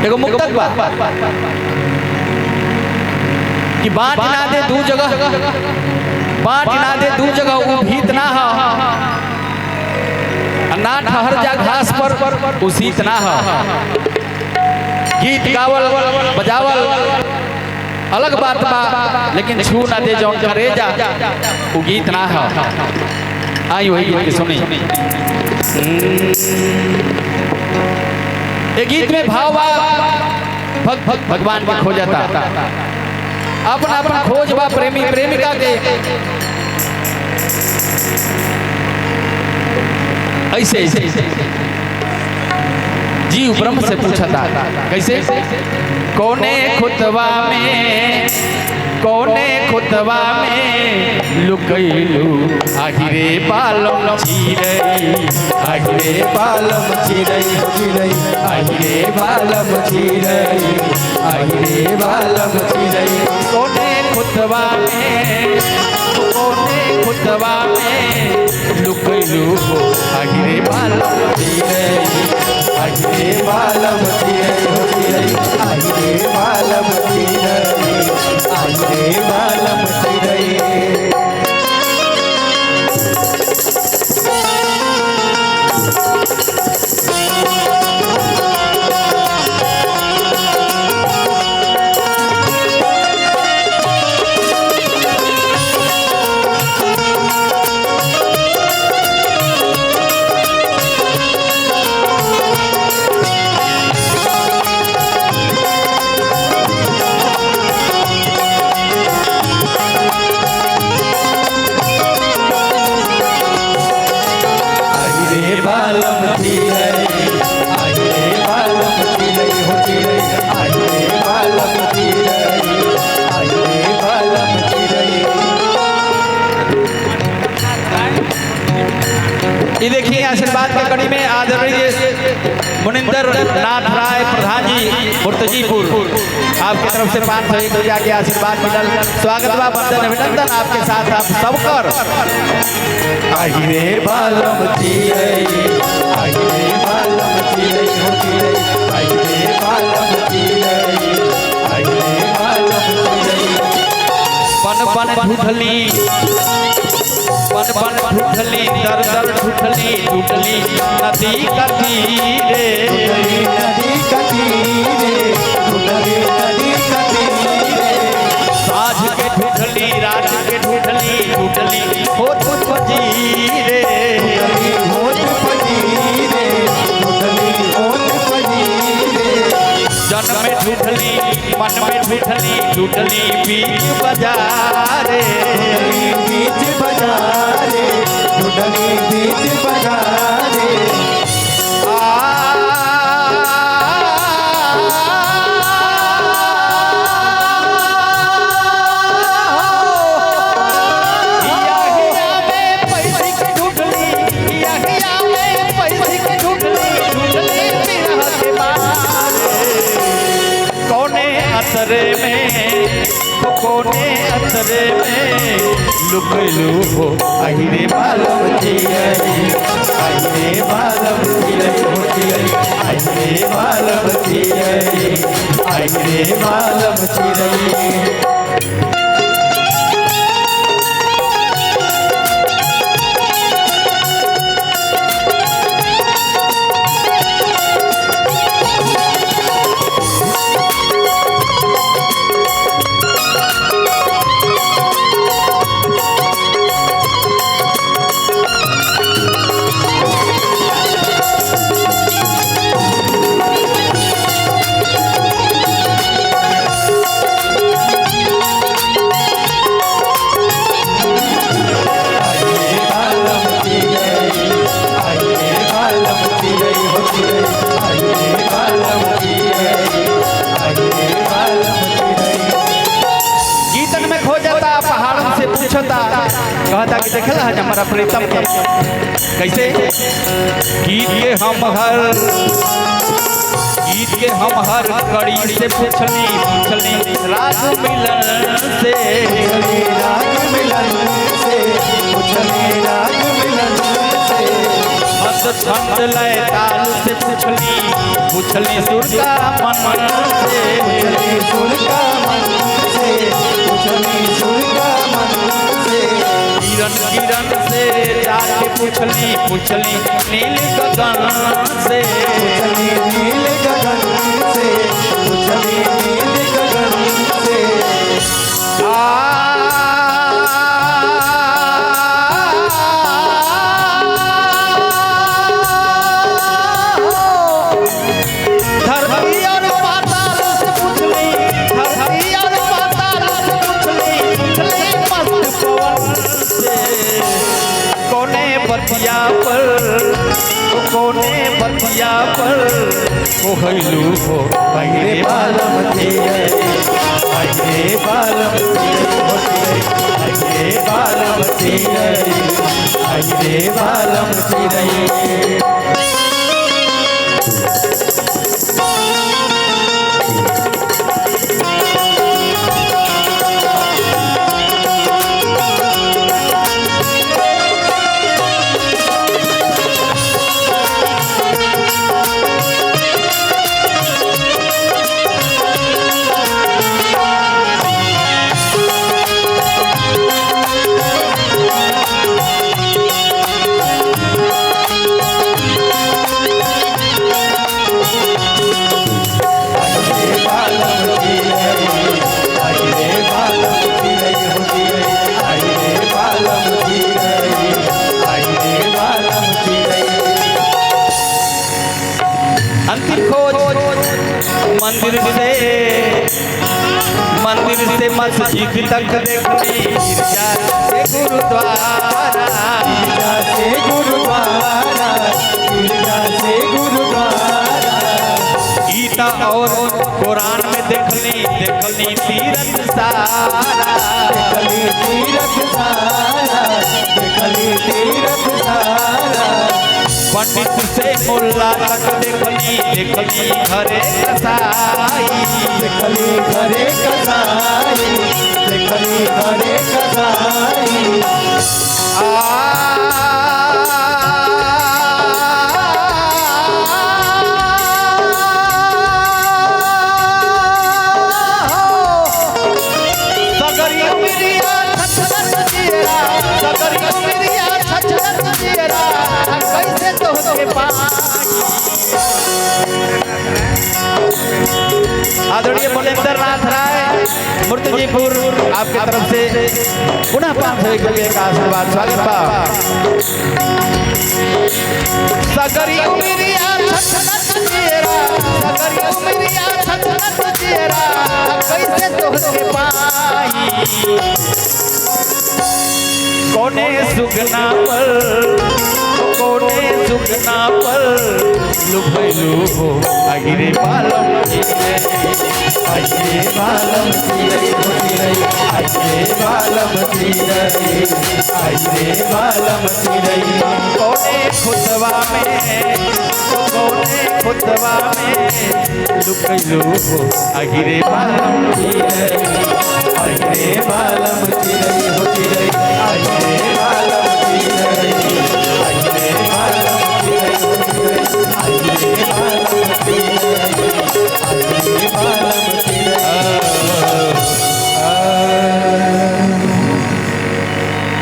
एगो मुक्तक बा कि बाट ना दे दू जगह, बाट ना दे दू जगह वो भीत ना हो, ना ठहर जा घास पर उसीत ना हो। गीत गावल बजावल अलग बात बा, लेकिन छू ना दे जौन करे जा वो गीत ना हो। आई वही गीत की सुनी। ये गीत में भाव बा भगवान के खोजता, अपना अपना खोज बा प्रेमी प्रेमिका के। ऐसे जीव ब्रह्म से पूछा था कैसे, कोने खुतवा में, कोने खुतवा में लुकैलू आहिरे बालम चिरई, आहिरे बालम चिरई चिरई, आहिरे बालम चिरई, आहिरे बालम चिरई। कोने खुतवा में, कोने खुतवा में लुकैलू आहिरे बालम चिरई, आहिरे बालम चिरई, आहिरे बालम चिरई, आहिरे बालम चिरई। ये देखिए आशीर्वाद की कड़ी में आदरणीय मुनिंदर नाथ राय प्रधान जी मुर्तजीपुर, आपकी तरफ से 501 रुपया के आशीर्वाद मिलल। स्वागत बा, वंदन अभिनंदन आपके साथ आप सबकर। आहिरे बालम चिरई, आहिरे बालम चिरई हो चिरई, आहिरे बालम चिरई, आहिरे बालम चिरई। पन पन ढूढ़ली, पन पन ढूढ़ली, दर दर ढूढ़ली, टूटली नदी का तीरे, नदी का तीरे, टूटली नदी का तीरे। साझ के ढूढ़ली, रात के ढूढ़ली, टूटली होत फजीरे, होत फजीरे, टूटली होत फजीरे। जन में ढूढ़ली, मन में ढूढ़ली, टूटली बीच बाजारे, बीच बाजारे, टूटली बीच बाजारे। असरे में, कोने असरे में लुकलू हो आहिरे बालम चिरई, आहिरे बालम चिरई हो चिरई, आहिरे बालम चिरई, आहिरे बालम चिरई। कहता कि देखल है हमारा प्रीतम के कैसे गीत के हम हर, गीत के हम हर कड़ी से पूछली, पूछली राग मिलन से, राग मिलन से, पूछली राग मिलन से। पद छंद लय ताल से पूछली सुर का मन से, पूछली सुर का मन से, पूछली सुर का मन से। किरण किरण से जाके पूछली नील गगन से, पूछली नील गगन से, पूछली नील गगन से। धरती और पाताल से पूछली, धरती और पाताल से पूछली मस्त पवन से। कोने बतिया पर ओ हैलू हो अरे बालम तेरे, अरे बालम तेरे, अरे बालम तेरे, अरे बालम तेरे। अंतिम खोज मंदिर से मस्जिद तक देखली, गिरजा से गुरुद्वारा, गिरजा से गुरुद्वारा, गिरजा से गुरुद्वारा। गीता और कुरान में देखली तीरथ सारा, देखली तीरथ सारा, देखली तीरथ सारा। पंडित से मुल्ला तक देखली घरे कसाई, देखली घरे कसाई, देखली घरे कसाई। सगरिया मिरिया छछलत जियरा, सगरिया मिरिया छछलत जियरा, कैसे तोहके पाई। आदरणीय बलेंद्र नाथ राय मूर्तिजीपुर आपके तरफ से पुनः 500 रुपये का आशीर्वाद स्वागत बा। सगरिया मिरिया छछलत जियरा, सगरिया मिरिया छछलत जियरा, कैसे तोहके पाई। कोने सुगना पर लुभैलू हो अगिरे बालम चिरै, अगिरे बालम चिरै हो चिरै, अगिरे बालम चिरै, अगिरे बालम चिरै। कोने खुतवा में लुभैलू हो अगिरे बालम चिरै, अगिरे बालम चिरै हो चिरै, अगिरे